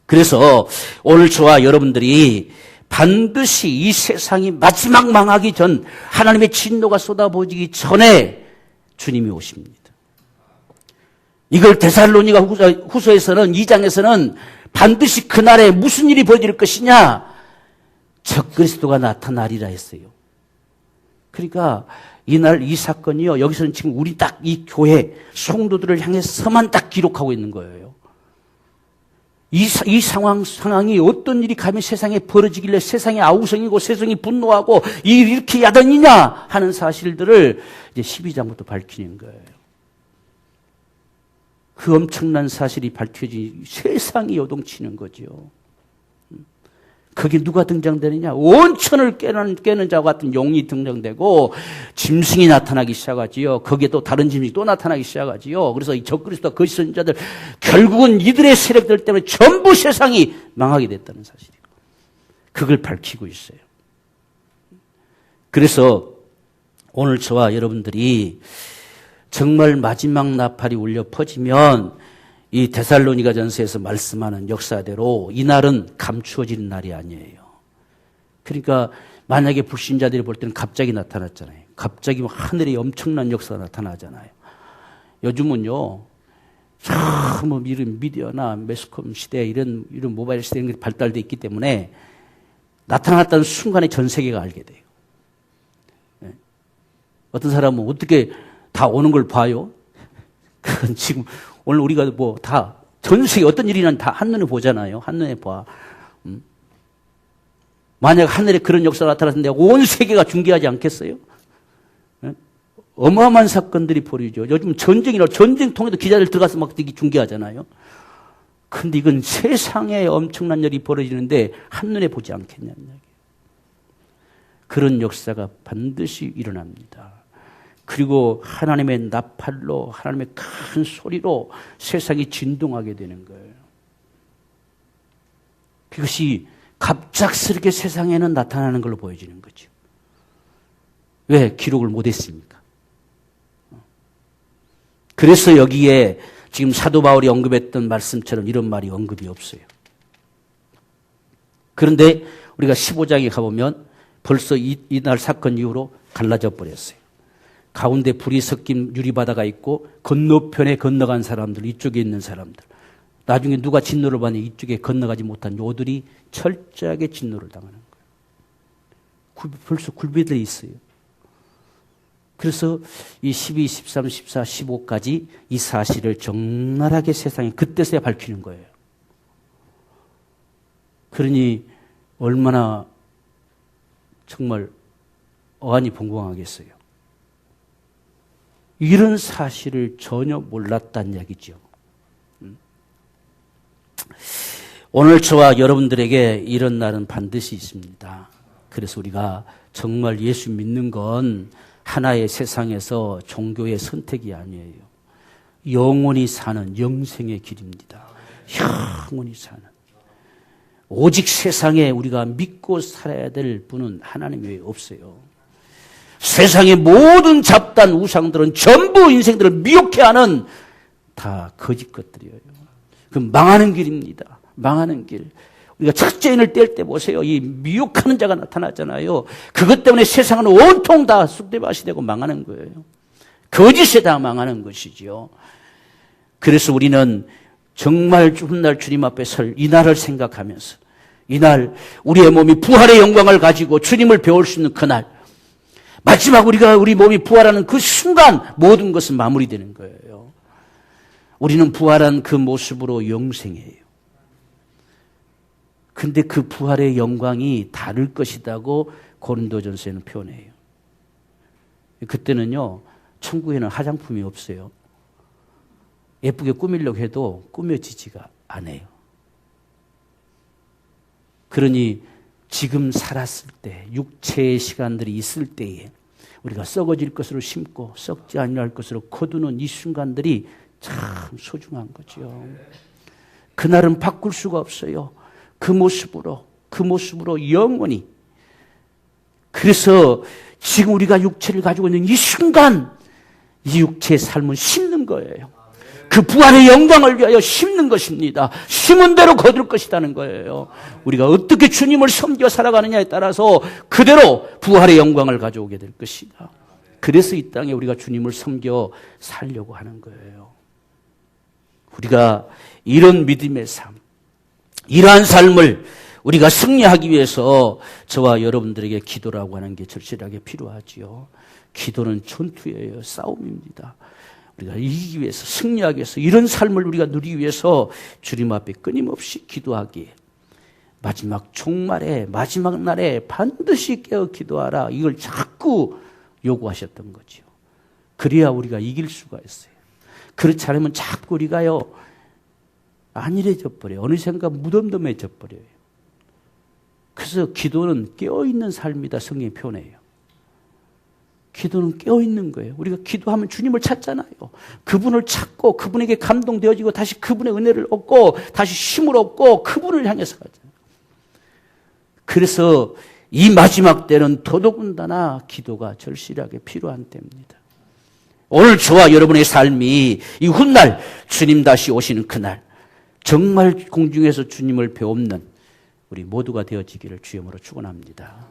Speaker 1: 그래서 오늘 저와 여러분들이 반드시 이 세상이 마지막 망하기 전 하나님의 진노가 쏟아부어지기 전에 주님이 오십니다. 이걸 데살로니가 후서에서는 2장에서는 반드시 그날에 무슨 일이 벌어질 것이냐? 적그리스도가 나타나리라 했어요. 그러니까 이날 이 사건이요. 여기서는 지금 우리 딱 이 교회 성도들을 향해서만 딱 기록하고 있는 거예요. 이 상황이 어떤 일이 감히 세상에 벌어지길래 세상이 아우성이고 세상이 분노하고 이렇게 야단이냐 하는 사실들을 이제 12장부터 밝히는 거예요. 그 엄청난 사실이 밝혀지 세상이 요동치는 거죠. 거기 누가 등장되느냐? 온천을 깨는 자와 같은 용이 등장되고 짐승이 나타나기 시작하지요. 거기에 또 다른 짐승이 또 나타나기 시작하지요. 그래서 이 적그리스도와 거짓 선지자들 결국은 이들의 세력들 때문에 전부 세상이 망하게 됐다는 사실이에요. 그걸 밝히고 있어요. 그래서 오늘 저와 여러분들이 정말 마지막 나팔이 울려 퍼지면 이 데살로니가전서에서 말씀하는 역사대로 이날은 감추어지는 날이 아니에요. 그러니까 만약에 불신자들이 볼 때는 갑자기 나타났잖아요. 갑자기 하늘에 엄청난 역사가 나타나잖아요. 요즘은요, 뭐 이런 미디어나 매스컴 시대 이런 모바일 시대 이런 게 발달돼 있기 때문에 나타났다는 순간에 전 세계가 알게 돼요. 어떤 사람은 어떻게 다 오는 걸 봐요? 그건 지금 오늘 우리가 뭐 다 전 세계 어떤 일이나 다 한눈에 보잖아요. 한눈에 봐. 만약 하늘에 그런 역사가 나타났는데 온 세계가 중계하지 않겠어요? 어마어마한 사건들이 벌어지죠. 요즘 전쟁이라 전쟁통에도 기자들 들어가서 막 중계하잖아요. 근데 이건 세상에 엄청난 일이 벌어지는데 한눈에 보지 않겠냐는 얘기예요. 그런 역사가 반드시 일어납니다. 그리고 하나님의 나팔로 하나님의 큰 소리로 세상이 진동하게 되는 거예요. 그것이 갑작스럽게 세상에는 나타나는 걸로 보여지는 거죠. 왜? 기록을 못했습니까? 그래서 여기에 지금 사도 바울이 언급했던 말씀처럼 이런 말이 언급이 없어요. 그런데 우리가 15장에 가보면 벌써 이날 사건 이후로 갈라져 버렸어요. 가운데 불이 섞인 유리바다가 있고 건너편에 건너간 사람들, 이쪽에 있는 사람들. 나중에 누가 진노를 받니 이쪽에 건너가지 못한 요들이 철저하게 진노를 당하는 거예요. 벌써 굴비들이 있어요. 그래서 이 12, 13, 14, 15까지 이 사실을 적나라하게 세상에 그때서야 밝히는 거예요. 그러니 얼마나 정말 어안이 벙벙하겠어요. 이런 사실을 전혀 몰랐다는 얘기죠. 오늘 저와 여러분들에게 이런 날은 반드시 있습니다. 그래서 우리가 정말 예수 믿는 건 하나의 세상에서 종교의 선택이 아니에요. 영원히 사는 영생의 길입니다. 영원히 사는. 오직 세상에 우리가 믿고 살아야 될 분은 하나님 외에 없어요. 세상의 모든 잡다한 우상들은 전부 인생들을 미혹해 하는 다 거짓 것들이에요. 그 망하는 길입니다. 망하는 길. 우리가 첫째인을 뗄 때 보세요. 이 미혹하는 자가 나타나잖아요. 그것 때문에 세상은 온통 다 쑥대밭이 되고 망하는 거예요. 거짓에 다 망하는 것이죠. 그래서 우리는 정말 훗날 주님 앞에 설 이 날을 생각하면서 이날 우리의 몸이 부활의 영광을 가지고 주님을 배울 수 있는 그날 마지막 우리 몸이 부활하는 그 순간 모든 것은 마무리되는 거예요. 우리는 부활한 그 모습으로 영생해요. 근데 그 부활의 영광이 다를 것이라고 고린도전서에는 표현해요. 그때는요, 천국에는 화장품이 없어요. 예쁘게 꾸미려고 해도 꾸며지지가 않아요. 그러니 지금 살았을 때, 육체의 시간들이 있을 때에 우리가 썩어질 것으로 심고 썩지 아니할 것으로 거두는 이 순간들이 참 소중한 거죠. 그날은 바꿀 수가 없어요. 그 모습으로 영원히. 그래서 지금 우리가 육체를 가지고 있는 이 순간, 이 육체의 삶은 심는 거예요. 그 부활의 영광을 위하여 심는 것입니다. 심은 대로 거둘 것이라는 거예요. 우리가 어떻게 주님을 섬겨 살아가느냐에 따라서 그대로 부활의 영광을 가져오게 될 것이다. 그래서 이 땅에 우리가 주님을 섬겨 살려고 하는 거예요. 우리가 이런 믿음의 삶, 이러한 삶을 우리가 승리하기 위해서 저와 여러분들에게 기도라고 하는 게 절실하게 필요하지요. 기도는 전투예요. 싸움입니다. 우리가 이기기 위해서, 승리하기 위해서, 이런 삶을 우리가 누리기 위해서 주님 앞에 끊임없이 기도하기에 마지막 종말에, 마지막 날에 반드시 깨어 기도하라. 이걸 자꾸 요구하셨던 거죠. 그래야 우리가 이길 수가 있어요. 그렇지 않으면 자꾸 우리가요, 안일해져 버려요. 어느샌가 무덤덤해져 버려요. 그래서 기도는 깨어있는 삶이다. 성경이 표현해요. 기도는 깨어있는 거예요. 우리가 기도하면 주님을 찾잖아요. 그분을 찾고 그분에게 감동되어지고 다시 그분의 은혜를 얻고 다시 힘을 얻고 그분을 향해서 가잖아요. 그래서 이 마지막 때는 더더군다나 기도가 절실하게 필요한 때입니다. 오늘 저와 여러분의 삶이 이 훗날 주님 다시 오시는 그날 정말 공중에서 주님을 배웁는 우리 모두가 되어지기를 주님으로 축원합니다.